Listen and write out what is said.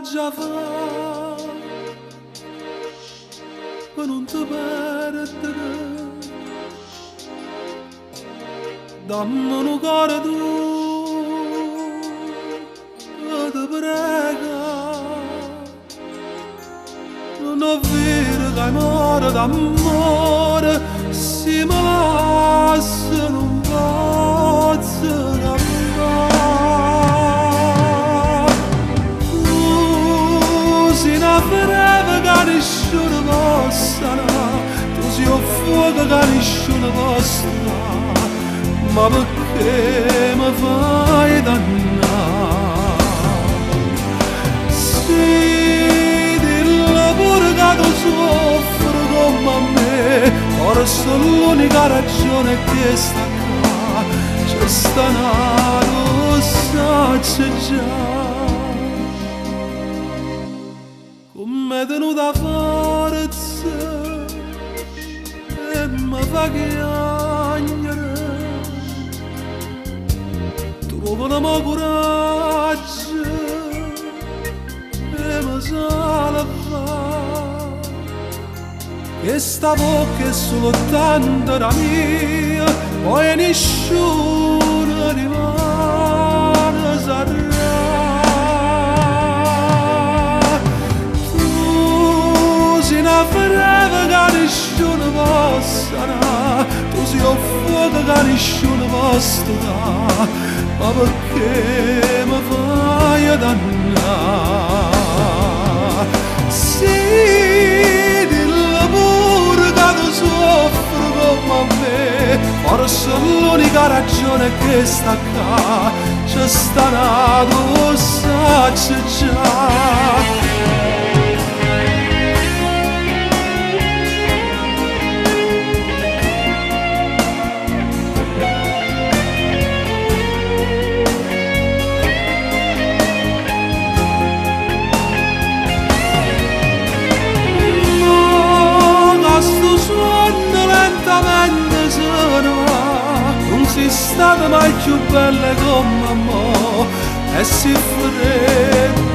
già fa per non ti perdere. Dammi un cuore tu, ti prego. Non ho vero che amore d'amore si mi lascia non posso cambiare. Tu sei una breve che nessuno possa, tu sei un fuoco che nessuno possa, ma perché mi fai dannare? Sì, dillo pure che tu soffri come me, forse l'unica ragione è che sta qua, c'è sta nato, sai già, come è tenuta forza e mi fa chiagnere. Trovo mio coraggio e mi salva, che sta bocca è soltanto la mia, poi nessuno rimane sarà. Tu sei una breve che nessuno possa, tu sei un fuoco che nessuno possa dare, ma perché mi fai dannare? Sì, dillo pure che tu soffri come me, forse l'unica ragione è che sta qua, c'è sta nato, sai già. Non sei stata mai più bella come me, e si fredda